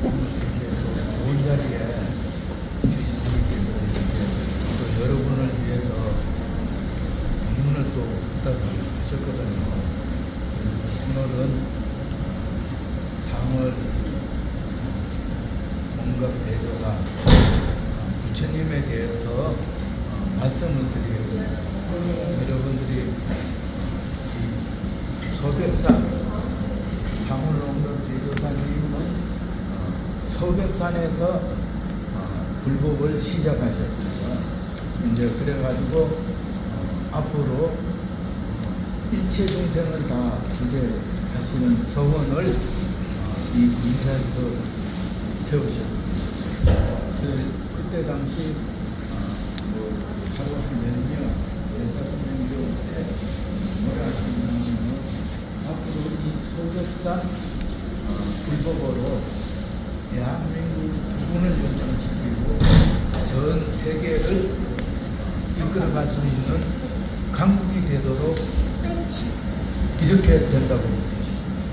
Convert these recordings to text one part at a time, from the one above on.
좋은 자리에 주님께서 또 여러분을 위해서 문을 또 부탁을 하셨거든요. 오늘은 상을 뭔가 대조사 부처님에 대해서 말씀을 드리겠습니다. 여러분들이 서백산 상울롱도 대조사님은 서백산에서 불법을 시작하셨습니다. 이제 그래가지고 앞으로 일체 중생을 다 구제하시는 서원을 이 인사에서 세우셨습니다. 그때 당시 하루 한 몇 년, 15년 때 뭐라 하셨냐면 앞으로 이 소백산 불법으로 대한민국 부분을 연장시키고 전 세계를 이끌어갈 수 있는 강국이 되도록 이렇게 된다고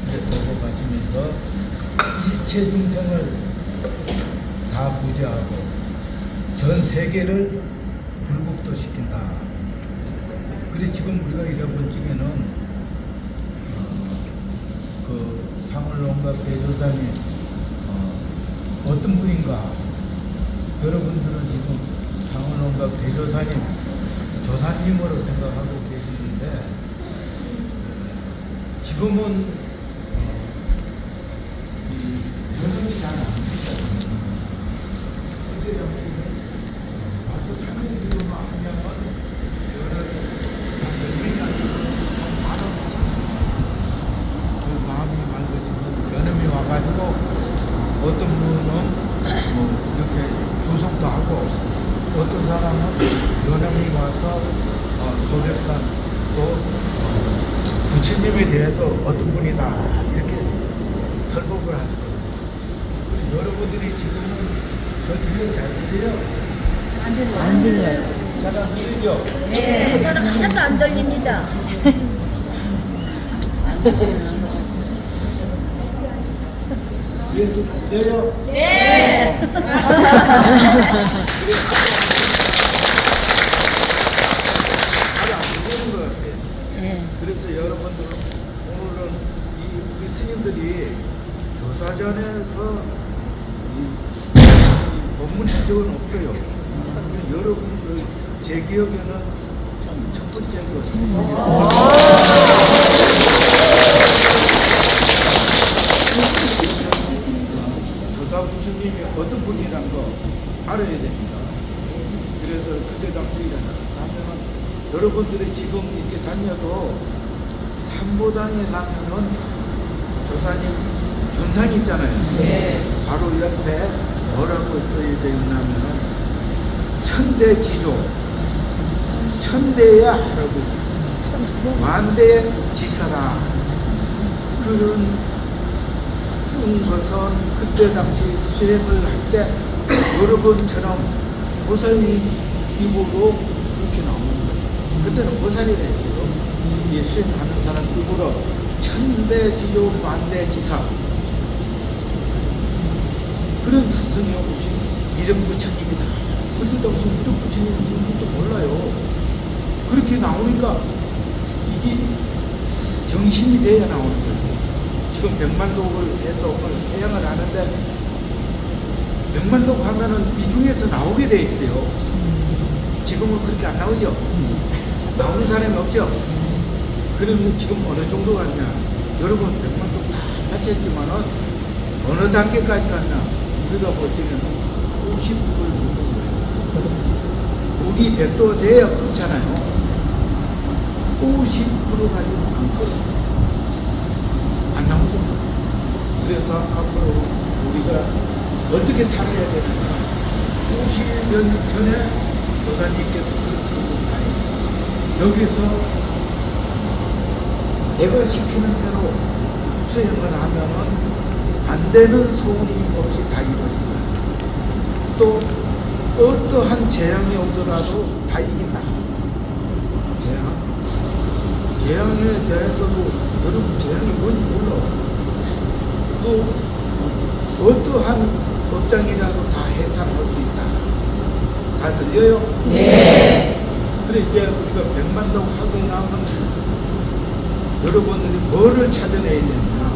그래서 가시면서 일체 중생을 다 구제하고 전 세계를 불국도 시킨다. 그래 지금 우리가 이런 중에는 그 상울롱갑 대조사님 어떤 분인가? 여러분들은 지금 상울롱갑 대조사님 조사님으로 생각하고 계시는데 지금은 전형이 잘 안 됩니다. 그때 당시에는 와서 3일 뒤로만 하면 그 마음이 맑아지는 연음이 와가지고 어떤 분은 뭐 이렇게 주석도 하고 어떤 사람은 연음이 와서 소백산 또 부처님에 대해서 어떤 분이다 이렇게 설법을 하시거든요. 여러분들이 지금은 저 뒤에 잘 들려요? 안 들려요. 잘 안 들리죠? 네, 저는 하나도 안 들립니다. 뒤에도 들려요? 네. 잘안 들리는 것 같아요. 네. 그래서 여러분들은 오늘은 우리 스님들이 조사전에서 이 법문 한 적은 없어요. 여러분들 제 기억에는 참 첫 번째 거거든요. 조사 부처님이 어떤 분이란 거 알아야 됩니다. 그래서 그때 당시에 가면은 여러분들이 지금 이렇게 다녀도 삼보당에 가면은 조사님 전상이 있잖아요. 네. 바로 옆에 뭐라고 써져 있냐면은 천대지조, 천대야 할아버지, 만대의 지사라. 그런 쓴 것은 그때 당시 수행을 할 때 여러분처럼 보살이 입으로 그렇게 나오는 거예요. 그때는 보살이라 했죠. 이 수행하는 사람 입으로 천대지조 만대지사 그런 스승이 오신 이름 부처님이다. 그때 당시 이름 부처님 이름도 몰라요. 그렇게 나오니까 이게 정신이 돼야 나오는 거예요. 지금 백만독을 해서 오늘 해양을 하는데 백만독 하면은 이 중에서 나오게 돼 있어요. 지금은 그렇게 안 나오죠? 나오는 사람이 없죠? 그러면 지금 어느 정도 갔냐? 여러분 백만독 다 마쳤지만은 어느 단계까지 갔나? 우리가 볼 적에는 50%를 누른 거예요. 우리 100도 돼야 그렇잖아요. 50% 가지고 안 나오죠. 그래서 앞으로 우리가 어떻게 살아야 되는가? 50년 전에 조사님께서 그런 설명을 다 했어요. 여기서 내가 시키는 대로 수행을 하면은 안 되는 소원이 없이 다 이루어진다. 또 어떠한 재앙이 오더라도 다 이긴다. 재앙에 대해서도 여러분 재앙이 뭔지 몰라. 또 어떠한 업장이라도 다 해탈할 수 있다. 다 들려요? 네. 그래 이제 우리가 백만동 하고 나면 여러분들이 뭐를 찾아내야 되느냐?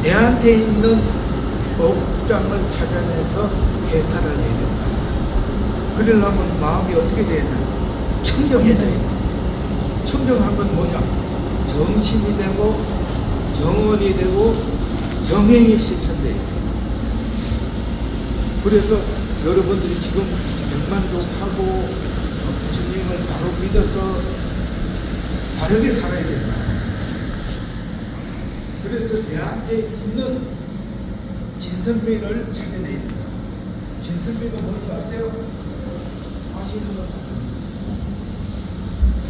내한테 있는 업장을 찾아내서 해탈을 해야 된다. 그러려면 마음이 어떻게 되냐? 청정해야 돼. 청정한 건 뭐냐? 정신이 되고 정언이 되고 정행이 실천돼요. 그래서 여러분들이 지금 백만족하고 부처님을 바로 믿어서 바르게 살아야 된다. 그래서 내한테 있는 진선미를 찾아내야 된다. 진선미가 뭔지 아세요? 아시는 분?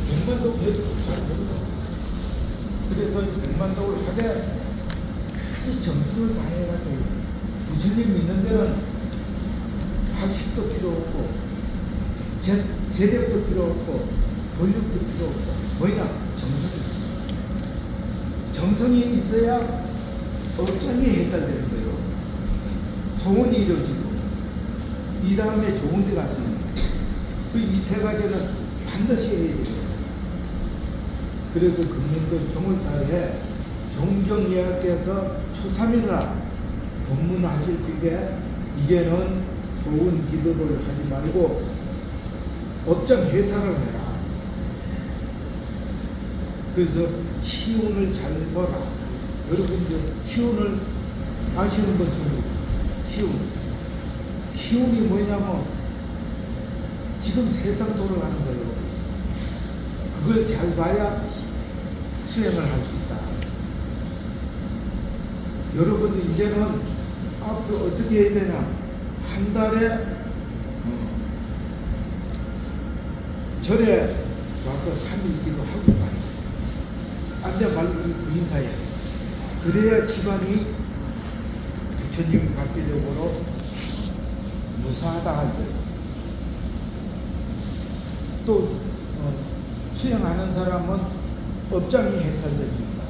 백만족 배도 잘 모르고 그래서 백만족을 하되 아주 정성을 다해가지고 부처님 믿는 데는 학식도 필요 없고 재력도 필요 없고 권력도 필요 없고 뭐냐? 정성이 있어야 업장이 해탈되는 거예요. 소원이 이루어지고 이 다음에 좋은 데 가서 이 세 가지는 반드시 해야 돼요. 그래서 금년도 종을 다해 종정예약께서 초3일날 법문하실 적에 이제는 소원 기도를 하지 말고 업장 해탈을 해라. 그래서 시운을 잘 보라. 여러분들 시운을 아시는 분 중에 시운이 뭐냐면 지금 세상 돌아가는 거예요. 그걸 잘 봐야 수행을 할 수 있다. 여러분들 이제는 앞으로 어떻게 해야 되냐? 한 달에 절에 와서 3일 기도하고 가요. 앉아 말고 부인사에 그래야 집안이 부처님 갖기적으로 무사하다 할 때 또 수행하는 사람은 업장이 해탈됩니다.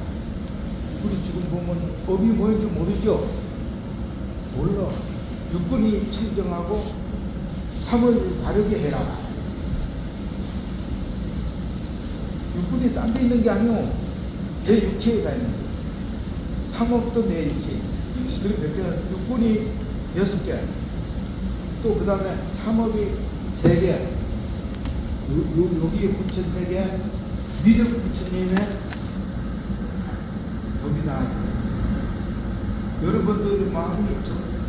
우리 지금 보면 업이 뭐인지 모르죠? 몰라. 육군이 청정하고 3을 바르게 해라. 육군이 딴 데 있는 게 아니오. 내 육체에 가 있는 거야. 3업도 내 육체. 그리고 몇 개는 육군이 6개. 또 그 다음에 3업이 3개. 여기에 부처 3개. 미륵 부처님의 여기다. 여러분들 마음이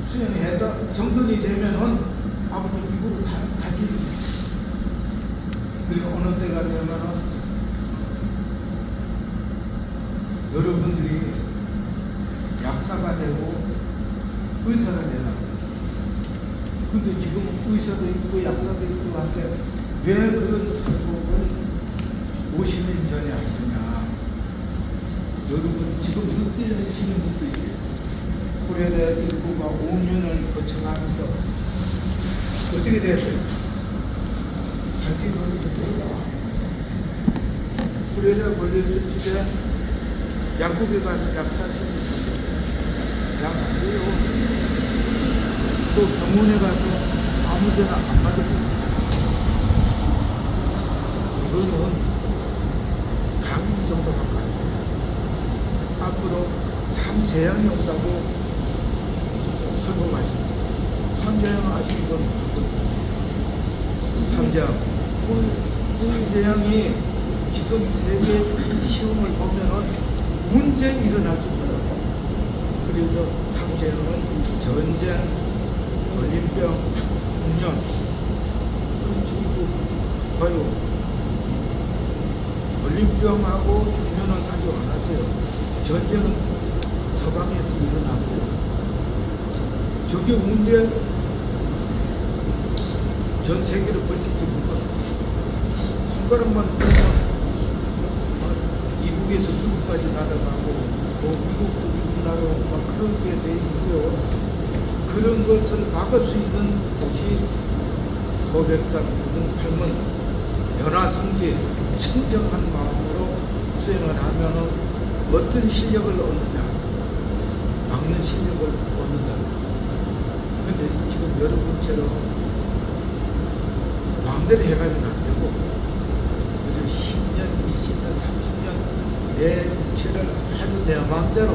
수행해서 정돈이 되면은 아버지 미국으로 가기. 그리고 어느 때가 되면은 여러분들이 약사가 되고 의사가 되나. 근데 지금 의사도 있고 약사도 있고 한데 왜 그런 설법을 50년 전에 하느냐. 여러분 지금 느끼시는 분도 있어요. 고려대 일부가 5년을 거쳐가면서 어떻게 됐어요? 밝게 걸리고 고려대 걸렸을 적에 약국에 가서 약 사시는 약안 돼요. 또 병원에 가서 아무데나 안 받아줬어요. 이거는 강 정도가 가요. 앞으로 삼재앙이 온다고 설명하셨어요. 삼재앙 아시는 분? 삼재앙. 삼재앙이 지금 세계 시험을 보면은 문제 일어날 정도라고. 그래서 삼재앙은 전쟁, 돌림병, 풍년, 중국 봐요. 돌림병하고 중년은 아직 안 왔어요. 전쟁은 서방에서 일어났어요. 저게 문제 전 세계를 벌칠지 몰라. 손가락만 보면 이북에서 수국까지 날아가고 미국도 미국 날아가고 막 그런 게 돼 있고요. 그런 것을 막을 수 있는 곳이 소백산 구등 팔문 연화성지 청정한 마음으로 수행을 하면은 어떤 실력을 얻느냐, 막는 실력을 것처럼 마음대로 해가지고는 안 되고, 그래서 10년, 20년, 30년 내 육체를 아주 내 마음대로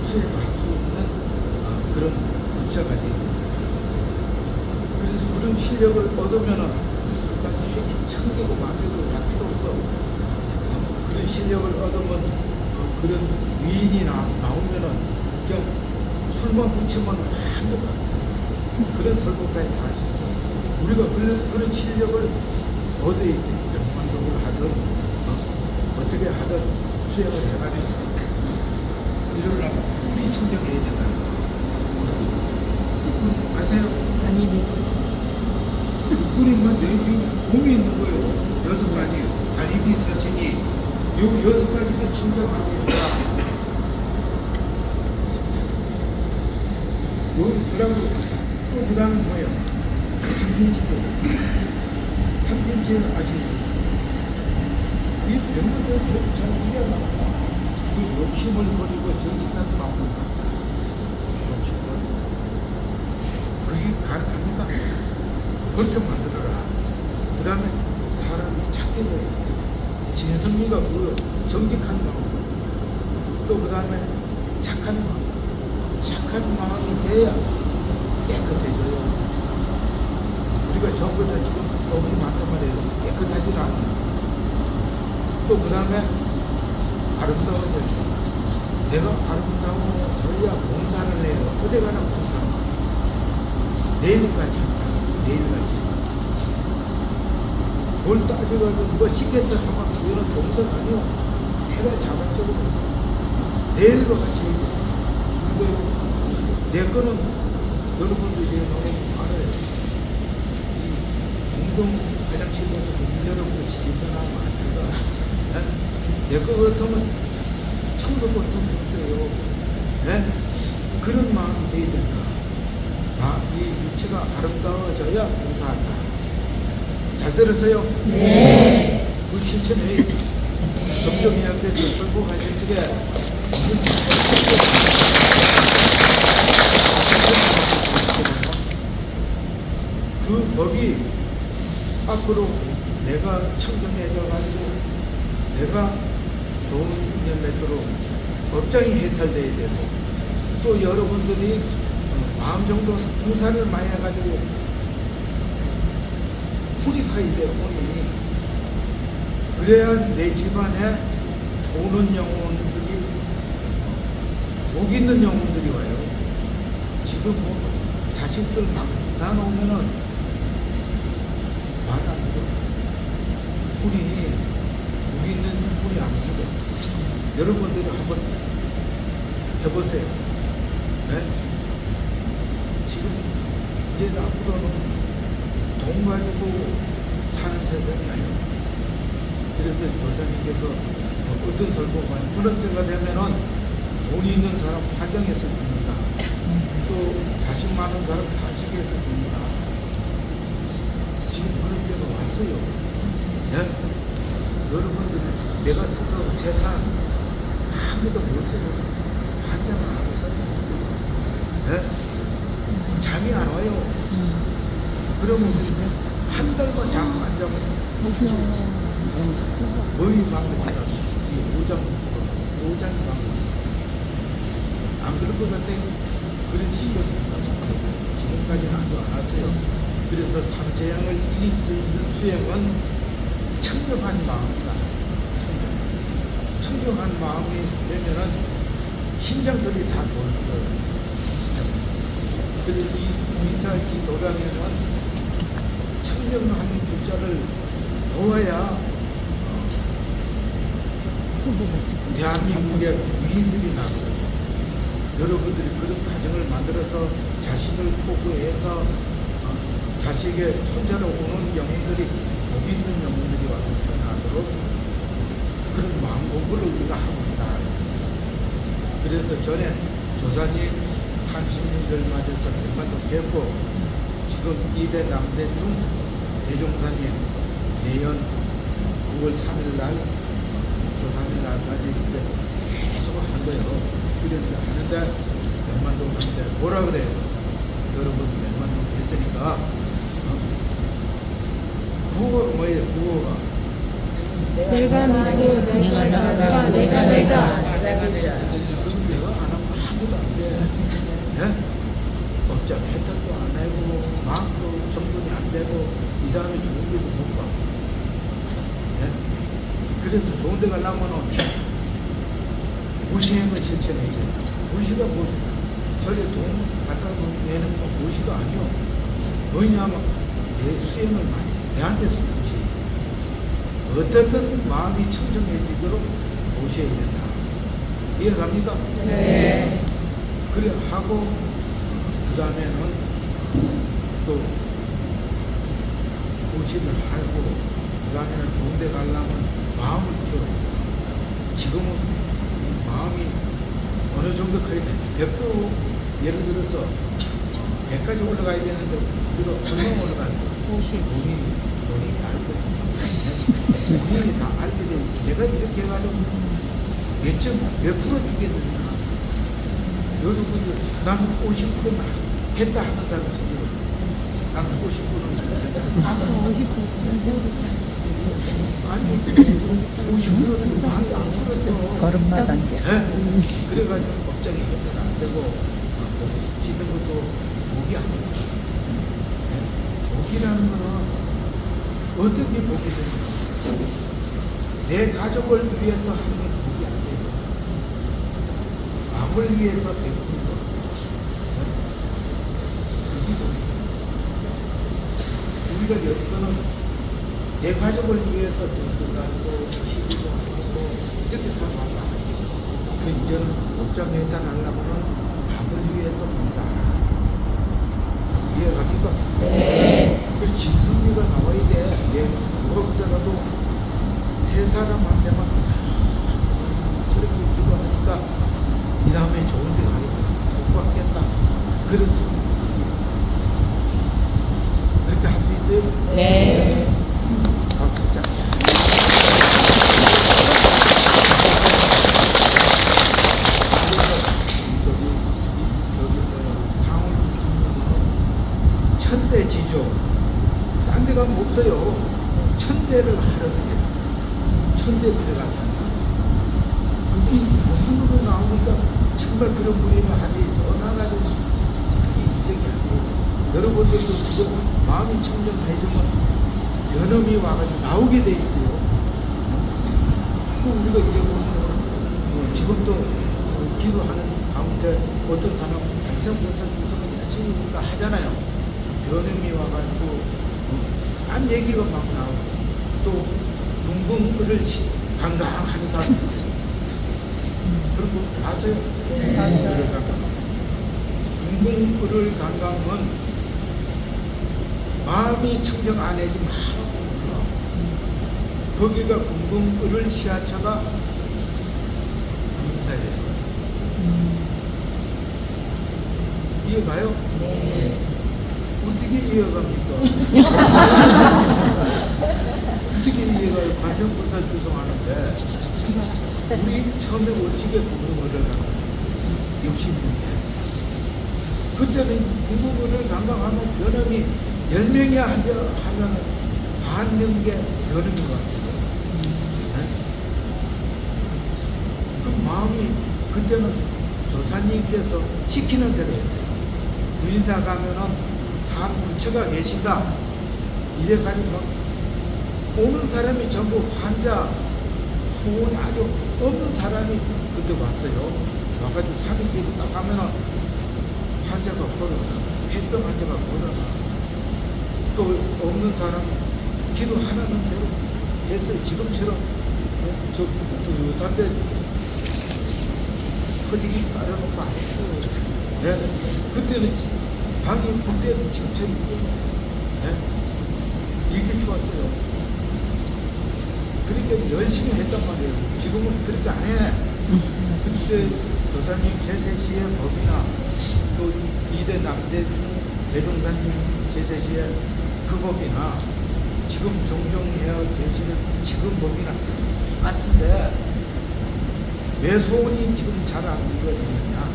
수행할 수 있는 그런 문자가 되고, 그래서 그런 실력을 얻으면은 천개고 만개고 다 필요 없어. 그런 실력을 얻으면 그런 위인이 나오면은 그냥 술만 붙이면 한도 그런 설법까지 다 하시고, 우리가 그런 실력을 얻어야 돼. 명만독을 하든 어떻게 하든 수행을 해가지고 이러려면 우리 청정해야 된다는 거죠. 이분 아세요? 아니 계세요. 그림만 몸이 있는 거예요. 6가지 아니비 사신이 요 6가지를 청정하게 해야. 그 다음에 뭐예요? 탐진치료. 탐진치료 아시죠? 이 병원들 잘 이해가 그 욕심을 버리고 정직한 마음을 갖다. 욕심을. 그게 가능합니까? 그렇게 만들어라. 그 다음에 사람이 찾게 돼요. 진성미가 뭐예요? 정직한 마음. 또 그 다음에 착한 마음. 착한 마음이 돼야 깨끗해져요. 우리가 전부 다 지금 너무 많단 말이에요. 깨끗하지도 않아요. 또 그 다음에 아름다워져요. 내가 아름다워져야 봉사를 해요. 어디 가나 봉사. 내일같이 한다. 내일같이. 뭘 따져가지고 누가 시켜서 하면 그거는 봉사가 아니요. 내가 자발적으로 내일과 같이 그리고 내 거는 여러분들이 너무 알아요. 공동 화장실에서 문제로부터 지진하면 안 된다. 내 거 같으면 청소 같으면 못돼요. 네? 그런 마음이 돼야 된다. 이 육체가 아름다워져야 봉사한다. 잘 들었어요? 네. 그 실천이 점점 이야기해서 설법하실 적에 그 법이 앞으로 내가 청정해져가지고 내가 좋은 인연 맺도록 법장이 해탈돼야 되고, 또 여러분들이 마음 정도 봉사를 많이 해가지고 후리카이 돼 본인이. 그래야 내 집안에 오는 영혼들이 복 있는 영혼들이 와요. 지금 뭐 자식들 막 다 놓으면은 말 안 들어. 불이 복 있는 불이 안 들어. 여러분들이 한번 해보세요. 네? 지금 이제 앞으로는 돈 가지고 사는 세상이 아니에요. 그래서 조사님께서 어떤 설법만 그런 때가 되면은 돈이 있는 사람 화정해서 죽는다. 또 자식 많은 사람 다식해서 죽는다. 지금 그런 때가 왔어요. 네? 여러분들 내가 쓰던 재산 아무도 못 쓰고 환장을 하고 살아요. 네? 잠이 안 와요. 그러면 한 달만 잠 안 자면 머리 망가지라. 노장이 망가지. 안 그럴 것 같아. 그런 시기가 지금까지는 아주 안 왔어요. 그래서 삼재양을 이길 수 있는 수행은 청정한 마음이다. 청정한 마음이 되면은 심장들이 다 도는 거예요. 그래서 이 미사기 도량에는 청정하는 글자를 도와야 대한민국의 위인들이 나고, 여러분들이 그런 가정을 만들어서 자식을 포구해서 자식의 손자로 오는 영혼들이 복 있는 영혼들이 와서 태어나도록 그런 마음 공부를 우리가 하고 있다. 그래서 전에 조사님 한신님들 맞아서 백만도 뵙고, 지금 2대 남대 중 대종사님 내년 9월 3일 날 조사님 날까지 계속 한 거예요. 그래서 하는데 백만동 하는데 뭐라 그래요? 여러분 백만동 계세요? 있으니까 구호가 뭐예요? 구호가 내가 믿고 내가 나가 내가 내가 그럼 내가 안 하면 아무도 안 돼. 예? 업장 혜택도 안 내고 마음도 정돈이 안 되고 이 다음에 좋은 데도 못 가. 예? 그래서 좋은 데 가려면 무시행을 실천해야 된다. 무시가 뭐지? 저리 돈 갖다 내는 건 무시가 아니요. 왜냐하면 내 수행을 많이 내한테 쓰지. 어떻든 마음이 청정해지도록 모셔야 된다. 이해갑니까? 네. 그래 하고 그 다음에는 또 고심을 하고 그 다음에는 좋은 데 가려면 마음을 키워. 지금은 마음이 어느 정도 커야 돼. 벽도 예를 들어서 100까지 올라가야 되는데 우리가 얼마 올라가야 돼? 50. 본인이 알고 본인이 다 알게 돼 있어. 내가 이렇게 해가지고 몇 프로 주겠느냐. 여러분들 나는 50%만 했다 하는 사람 생기고 나는 50%는 했다. 아니 50%는 나한테 안 풀었어. 걸음마다 이제. 그래가지고 법정이 해도 안 되고 짓는 것도 복이 아니야. 복이라는 거는 어떻게 복이 되냐. 내 가족을 위해서 하는 게 복이 아니에요. 남을 위해서 베푸는 거. 그게 복이에요. 우리가 여지껏은 내 가족을 위해서 돈도 가지고 시비도 하고 이렇게 살아왔다. 그 이제는 법정에 해당하려면 남을 위해서 봉사하라. 이해갑니까? 네. 그 진성미가 나와야 돼. 내 물어보다가도 세 사람한테만 저렇게 기도하니까 이 다음에 좋은 데 가겠다. 못 받겠다. 그런 소리. 그렇게 할 수 있어요? 네. 박수 짝. 천대지조. 딴 데 가면 없어요. 천대를 하려는 게. 천대 들어가서. 그게 한국으로 나오니까 정말 그런 분이 하지 써나가지고 그게 인정이 아니고 여러분들도 그거 마음이 청정해지면 연음이 와가지고 나오게 돼 있어요. 우리가 이제 보면 지금도 기도하는 가운데 어떤 사람은 백성보살 주성을 열심히 우리가 하잖아요. 연음이 와가지고 딴 얘기가 막 나오고 또 붕붕을 강강하는 사람이 있어요. 그런 거 아세요? 붕붕을 강강은 마음이 청정 안 해지 마음. 거기가 붕붕을 시하차가 군사예요. 이해가요? 네. 어떻게 이해갑니까? 어떻게 이해가요? 관세음보살 주성하는데 우리 처음에 올지게 붕붕을 강강 60년대 그때는 붕붕을 강강하면 변함이 10명이 하면 반 명계 변함인 것 같아요. 그 마음이 그때는 조사님께서 시키는 대로 했어요. 부인사 가면은 부처가 계신다. 이래가지고 오는 사람이 전부 환자 소원이 아주 없는 사람이 그때 왔어요. 와가지고 3일 뒤에 딱 가면은 환자가 걸어나, 폐병 환자가 걸어나, 또 없는 사람 기도하라는 대로 했어요. 지금처럼 저 따뜻한데 허리기 깔아놓고 안 했어요. 네. 그때는 방이 그때는 지금처럼 네. 이게 좋았어요. 그러니까 열심히 했단 말이에요. 지금은 그렇게 안 해. 그때 조사님 제세시의 법이나 또 이대 남대중 대종사님 제세시의 그 법이나 지금 종종 해야 계시는 지금 법이나 똑같은데 왜 소원이 지금 잘 안 이루어지느냐?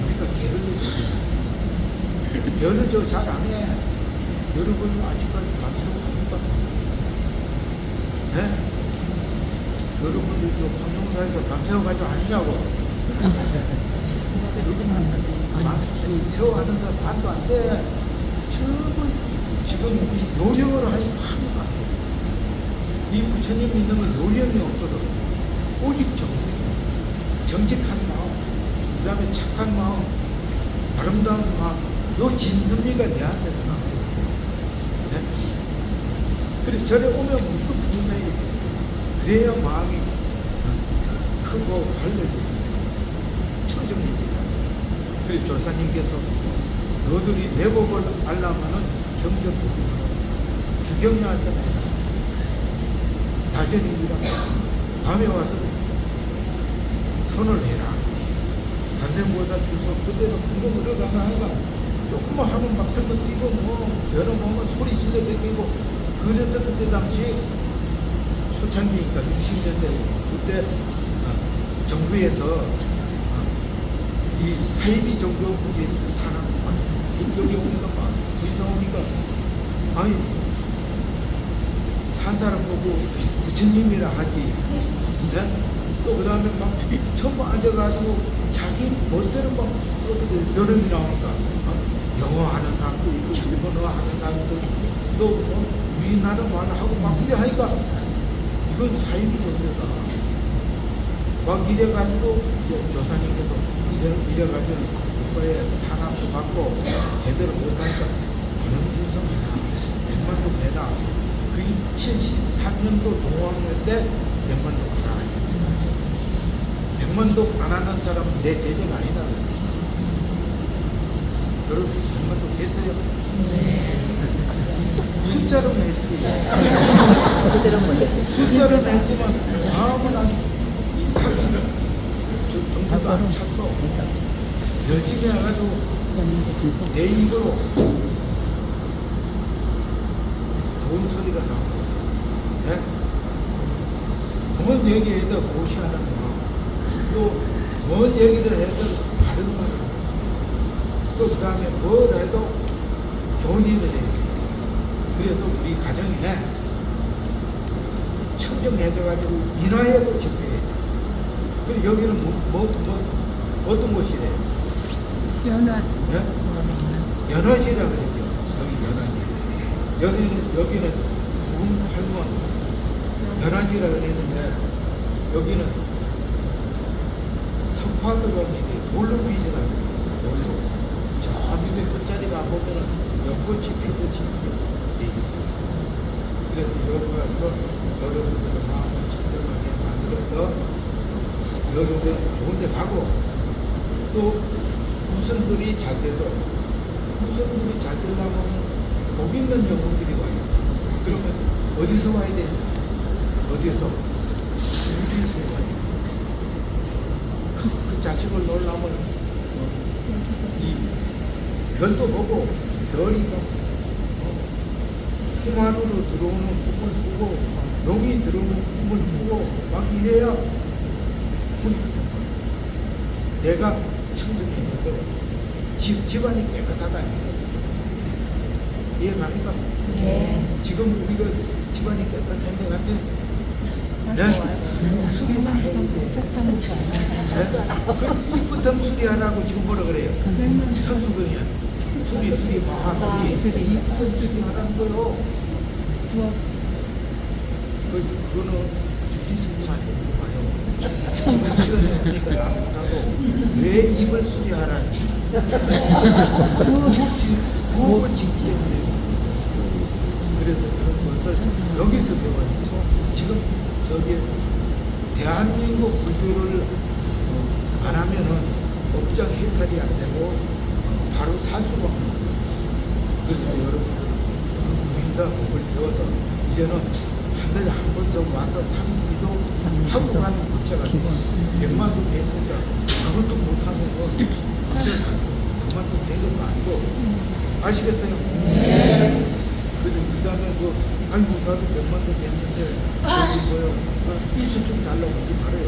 우리가 게을러지거든요. 열을 저 잘 안 해. 여러분 아직까지 감사하고 갑니까? 네? 여러분들 저 방송사에서 감사하고 가지고 아니냐고. 세워하는 사람 반도 안 돼. 전부 지금 노력을 하지 않는 것 같아. 이 부처님 믿는 건 노력이 없거든. 오직 정직한 마음, 그 다음에 착한 마음, 아름다운 마음, 요 진선미가 내한테서 나와요. 네? 그래서 절에 오면 무조건 봉사해야 돼. 그래야 마음이 크고 밝아지고 청정해지고. 그래서 조사님께서 너들이 내 법을 알려면은 경전도 주경야서 다전이라 밤에 와서 선을 해라. 관세음보살 주소 그때는 궁금 들어가면 하니까 조금만 하면 막 들고 뛰고 뭐 여러 보면 소리 질러 내리고 그래서 그때 당시 초창기니까 60년대 그때 정부에서 이 사이비 종교국이 하나 막 여기 오니까 막 나오니까 아니 산 사람 보고 부처님이라 하지. 네? 또 그 다음에 막 전부 앉아가지고 자기 멋대로 막 어떻게 여름이 나오니까 영어 하는 사람도 있고 일본어 하는 사람도 있고 또 우리나라 말하고 막 이래 하니까 이건 사이비 종교다. 막 이래가지고 조사님께서 이래가지고 그거에 탄압도 받고 제대로 못하니까 변형주성 100만도 내라. 그 73년도 동원할 때 100만도 가라. 100만도 안 하는 사람은 내 제자가 아니다. 여러분 100만도 됐어요? 숫자로는 했지. 숫자로는 했지만 마음은 이 사실을 정도도 안 찼어. 열심히 해가지고 내 입으로 좋은 소리가 나오고, 네? 뭔 얘기해도 무시하는 거, 또 뭔 얘기를 해도 다른 말을 하고, 또 그 다음에 뭘 해도 좋은 일을 해요. 그래서 우리 가정에 청정해져가지고 인화에도 집회해. 그리고 여기는 어떤 곳이래? 연화. 네? 연화시라 그랬죠. 여기 여기는 죽은 팔번 연화시라 그랬는데 여기는 석화도로인데 돌로 빚이라고 돌로. 저 밑에 끝자리가 보면은 연꽃이 피듯이 돼 있어요. 그래서 여기 와서 여러분들의 마음을 청정하게 만들어서 여러분들 좋은 데 가고 또 후손들이 잘 되도록 후손들이 잘 되려면 복 있는 영혼들이 와요. 그러면 어디서 와야 되냐? 어디서? 우주에서 와요. 그 자식을 놓으려면 이 별도 보고 별이 힘 안으로 들어오는 꿈을 꾸고 용이 들어오는 꿈을 꾸고 막 이래야 불이 켜요. 내가 청정해져도 집안이 깨끗하다. 이해갑니까? 네. 지금 우리가 집안이 깨끗한 것 같아? 네? 수리나 해야 돼. 이쁘던 수리하라고 지금 뭐라 그래요? 천수경이야. 수리, 마하수리. 이쁜 수리하라는 거요. 그거는 주지스님한테 물어봐요. 지금 시간이 없으니까 나 못하고 왜 입을 수리하라니? 부업을 짓기 때문에. 그래서 그런 것을 여기서 배워요. 지금 저기 대한민국 불교를 안 하면은 업장 해탈이 안 되고 바로 살 수가 없는 거예요. 그래서 여러분들 부인사 법을 배워서 이제는 한 달에 한 번씩 와서 3기도 하고 가는 국자가 100만도 됐으니까 그것도 못하면 그만도 된 것도 아니고 아시겠어요? 네. 그래서 그 다음에 아이고 나도 100만도 됐는데 저기 이수 좀 달라고 하지 말아요.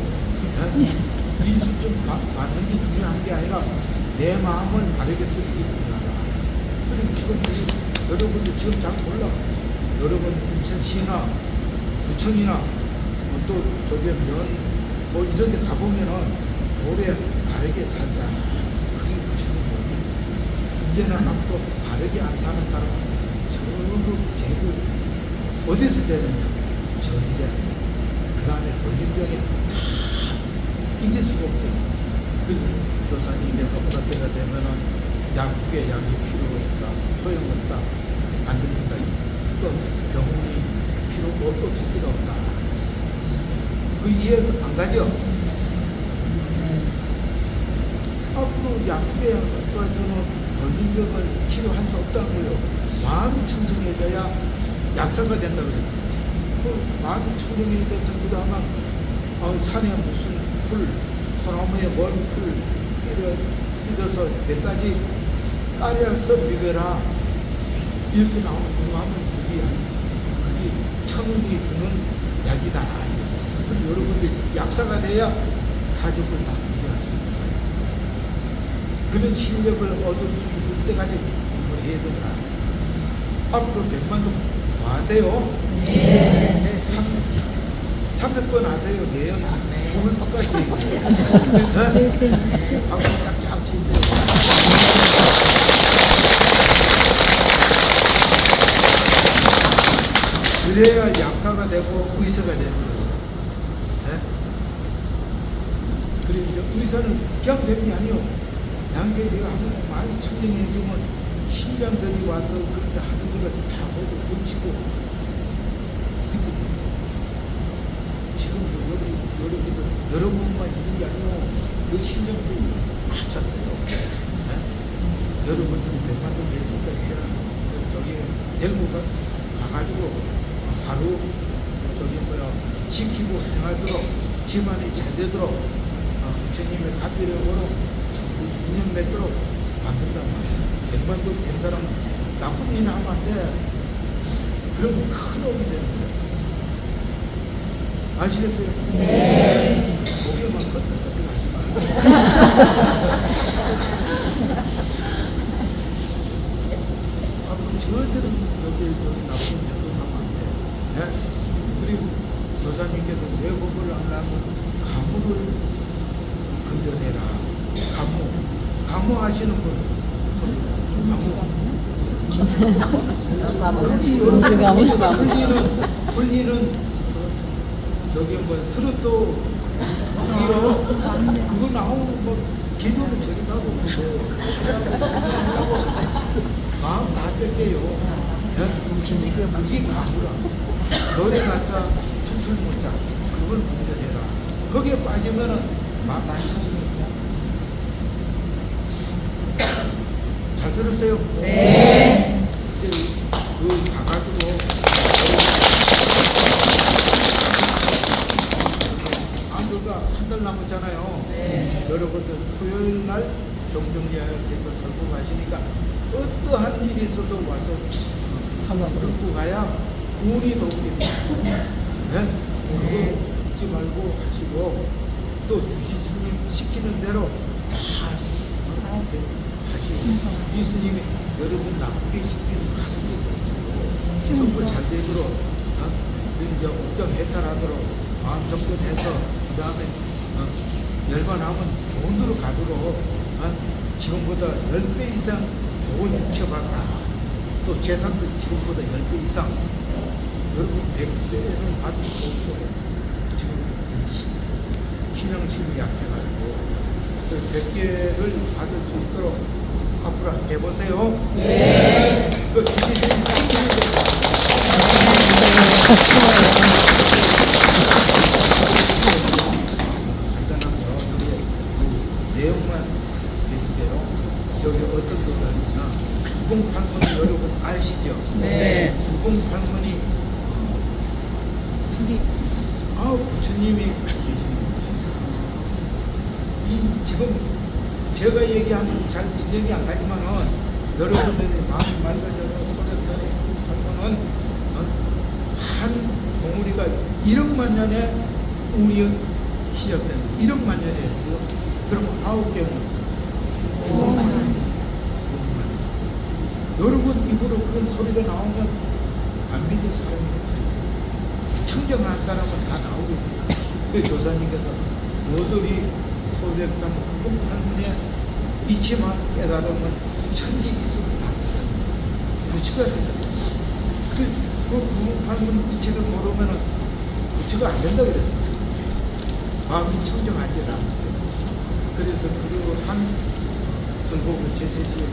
이수 좀 받는 게 중요한 게 아니라 내 마음을 바르게 쓰는 게 중요하다. 지금 여러분들 지금 잘 몰라. 여러분 인천시나 구청이나 또 저기 뭐 이런 데 가보면은 올해 바르게 살자. 그게 구청이고. 이제는 앞으로 바르게 안 사는 사람은 전부 재고 어디서 되느냐? 전쟁. 그 다음에 돌림병에 이길 수가 없어요. 그리고 조사님께서 어느 때가 되면은 약국에 약이 필요 없다, 소용없다, 안 됩니다. 또 병원이 필요 없을 필요 없다. 그 이해 안 가죠? 앞으로 약국에 가서는 돌림병을 치료할 수 없다는 거예요. 마음이 청정해져야 약사가 된다고 그랬어요. 그 마음이 청정해져서 그 다음에 산에 무슨 풀, 소나무에 먼 풀, 뜯어서 몇 가지 따려서 비벼라. 이렇게 나오는 거 하면 그게 천운이 주는 약이다. 그리고 여러분들 약사가 돼야 가족을 다 구제할 수 있다. 그런 실력을 얻을 수 있을 때까지 공부를 해야 된다. 앞으로 100만도 더 하세요. 네. 300번 하세요. 내연 죽을 끝까지. 방금 쫙쫙 치세요. 그래야 약사가 되고 의사가 되는 거예요. 네? 그리고 이제 의사는 그냥 되는 게 아니요. 양계 내가 하면 많이 청정해주면 신장들이 와서 그렇게 하는 거를 다 보고 고치고. 지금 여러분만 있는 게 아니고 그 신장들이 맞췄어요. 네? 여러분들이 100만도 예술까지 저기 데리고 가가지고 바로 지키고 행하도록 집안이 잘 되도록 부처님의 가비력으로 인연 맺도록 만든단 말이에요. 100만도 된 사람 나쁜 일 하면 안 돼. 그러면 큰 업이 되는 거예요. 아시겠어요? 네. 목에만 걷다 하지 앞으로 저들은 여기 나쁜 일도 하면 안 돼. 네? 그리고 조사님께서 왜 법을 안 하면 가무를 건져내라. 가무 하시는 분 홀리는 저기 뭐 트로트 그거 나오고 뭐 기도는 저리 가고 마음 다 뺏겨요. 그게 가무라. 노래 가자 춤출 못자 그걸 문제되라. 거기에 빠지면은 마음 많이 터집니다. 잘 들었어요? 네. 이제 그 가가지고 안도가 한 달 남았잖아요. 네. 여러분들 토요일 날 종정예약해서 설고 가시니까 어떠한 일이 있어도 와서 듣고 가야 운이 돕니다. 네? 그거 잊지 말고 하시고 또 주지스님 시키는 대로 다 하시고 주지스님이 여러분 나쁘게 시키는 거 하는 게 전부 잘 되도록 이제 걱정 해탈하도록 마음 정돈해서 그 다음에 열반하면 좋은 데로 가도록 지금보다 10배 이상 좋은 육체 받아 또 재산도 지금보다 10배 이상 여러분 100배는 받을 수 없고 지금 신앙심이 약해가지고 100개를 받을 수 있도록 앞으로 해보세요. 네. 그 주지스님 내용만 해줄게요. 여기 어떤 거냐면 908번 여러분 아시죠? 네. 908번이 부처님이 계십니다. 지금 제가 얘기하면 잘 인정이 안 가지만은 여러분들이 마음이 맑아져서 소력선에 908번은 한 봉우리가 1억만 년에 운이 시작된 1억만 년에 했어요. 그러면 9개는 9억만 년. 여러분 입으로 그런 소리가 나오면 안 믿을 사람이 없어요. 청정한 사람은 다 나오게 됩니다. 그 조사님께서 너들이 소백삼 구공판문에 이치만 깨달으면 천지 있으면 다 부처가 된다. 그 구공판문 이치를 모르면 부처가 안 된다 그랬어요. 마음이 청정하지 않아. 그래서 그 한 선곡을 제세지에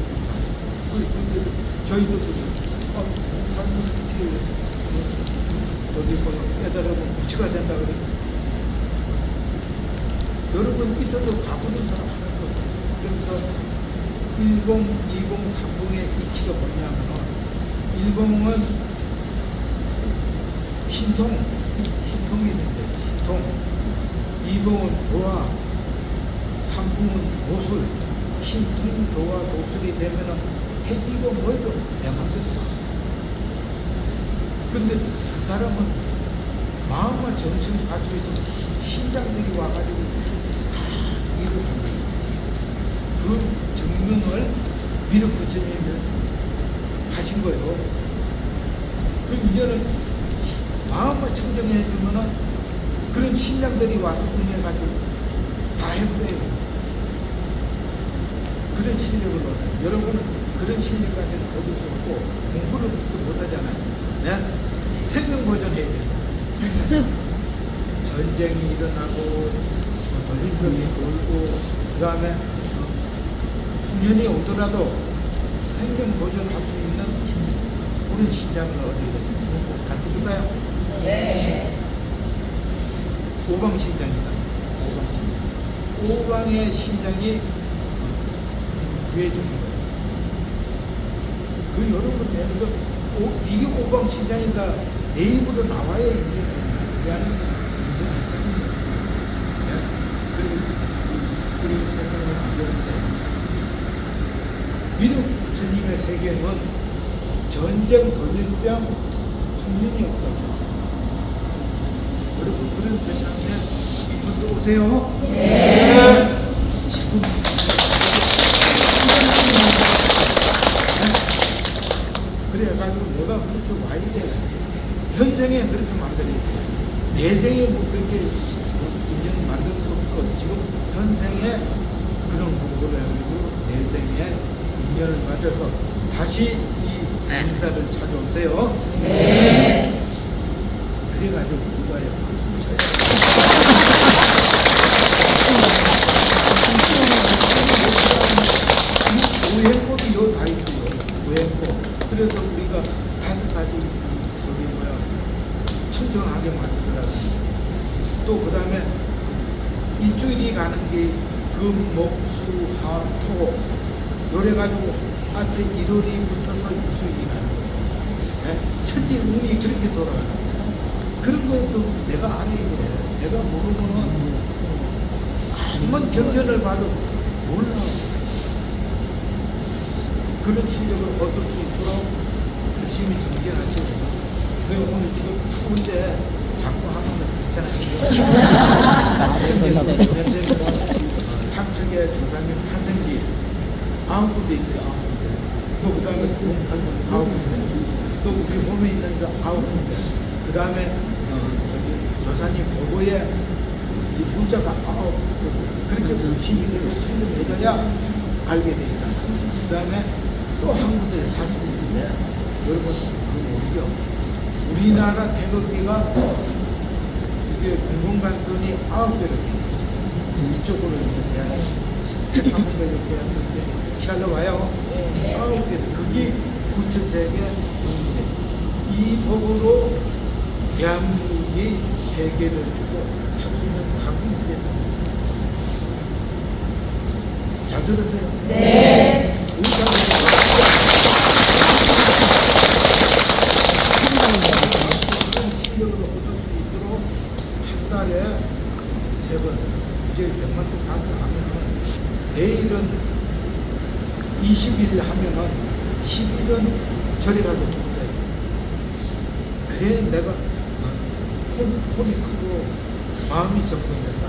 저희도 판문 이치 저기 깨달으면 부처가 된다 그래. 여러분 있어도 바꾸는 사람 하나도 없어요. 그래서 10, 20, 30의 이치가 뭐냐면 10은 신통이 있는데 신통. 2번은 조화, 3번은 도술. 신통, 조화, 도술이 되면은 핵이고 뭐이고 내 맘대로 나. 근데 그 사람은 마음과 정신을 가지고 있어 신장들이 와가지고 일을 하는 거예요. 그 정명을 밀어붙이면 하신 거예요. 그럼 이제는 마음을 청정해주면은 그런 신장들이 와서 응해가지고 다 해버려요. 그런 실력을 얻어요. 여러분은 그런 실력까지는 얻을 수 없고 공부를 또 못하잖아요. 네? 생명보존해야 돼요. 전쟁이 일어나고 돌림병이 돌고 그 다음에 수년이 오더라도 생명보존할 수 있는 그런 신장을 얻어야 돼요. 가르쳐줄까요? 네. 오방신장이다. 오방의 신장이 구해주는 거예요. 그 여러분 대해서 이게 오방신장이다. 내 입으로 나와야 인정하는 인정하는 그리고 세상을 만드는데 미륵 부처님의 세계는 전쟁, 돌림병, 숙련이 없다고 했어요. 여러분 그런 세상에 이분도 오세요. 네. 지금 그래가지고 내가 그렇게 와야 돼. 현생에 그렇게 만들어야 돼. 내생에 뭐 그렇게 인연 만들 수 없어. 지금 현생에 그런 공부를 해가지고 내생에 인연을 맞아서 다시 이 인사를 찾아오세요. 네. 그래가지고 누가요? 오행법이 요 다 있어요. 오행법. 그래서 우리가 5가지 저기 뭐야 청정하게 만들더라고. 또 그 다음에 일주일이 가는 게 금, 목, 수, 화, 토 요래 가지고 앞에 1월이 붙어서 일주일이 가는 거예요. 네? 천지 운이 그렇게 돌아가는 거예요. 그런 것도 내가 알아야 돼. 내가 모르면은 아무만 경전을 봐도 몰라. 그런 실력을 얻을 수 있도록 열심히 정진하시고. 그리고 오늘 지금 추운데 자꾸 하는 거 그렇잖아요. 삼척의 조사님 탄생기 9군데 있어요. 9군데. 또 그 다음에 9군데. 또 우리 몸에 있는 거 9군데. 그 다음에 조사님 보고에 이 문자가 9군데. 그렇게 열심히 청정해줘야 알게 돼 있다. 그 다음에 또 한 군데 40군데. 여러분 그거 모르죠? 우리나라 태극기가 이게 공공관선이 9개로 돼 있어요. 이쪽으로 이렇게 한번더 이렇게 했는데 샬로 와요. 9개. 그게 9천세계 이 법으로 대한민국이 세계를 주고 할 수 있는 각국이 됐다. 잘 들으세요? 네. 실력으로 얻을 수 있도록 한 달에 3번 이제 100만 도 가능하면은 내일은 20일 하면은 10일은 절에 가서 봉사해. 그래 내가 폼이 크고 마음이 접근된다.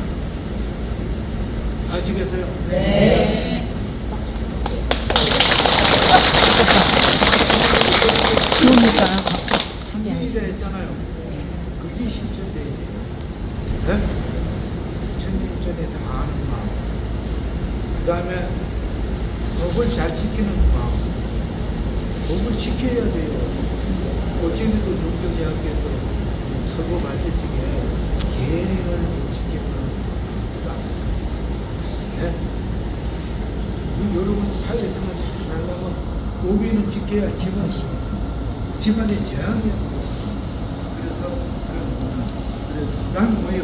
아시겠어요? 네. 법을 지켜야 돼요. 어제도 종교대학교에서 서고 마실 중에 계획을 못 지키면 네? 여러분 사회생활 잘 하려면 오비는 지켜야 집안의 재앙이야. 그래서 난 뭐예요?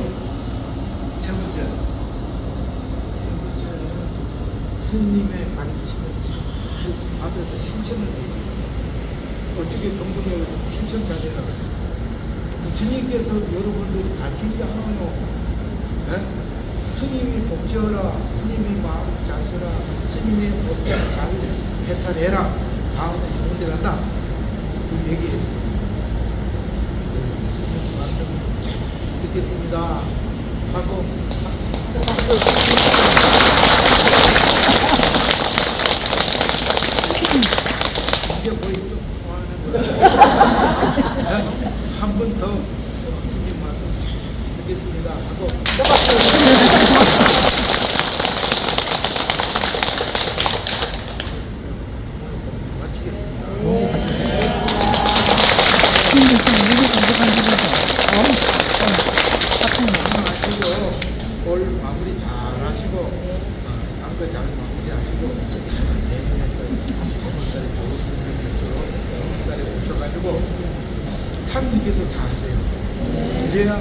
세 번째는 스님의 가르침을 잘 받아서 실천을 해요. 어떻게 종교를 실천 잘해라. 부처님께서 여러분들이 가르치지 않아요. 네? 스님이 복지어라, 스님의 마음 잘 써라, 스님의 법장 잘 해탈해라. 다음에 좋은 데 간다. 그 얘기예요. 스님 말씀 잘 듣겠습니다. 하고 이게 거의 좀 좋아하는 거예요. 한 번 더 스님 말씀 잘 듣겠습니다. 하고 하시고 올 마무리 잘 하시고 단거 잘 마무리하시고 내년에 저번달에 좋은 분들로 저번달에 오셔가지고 3일에도 다 하세요. 그래야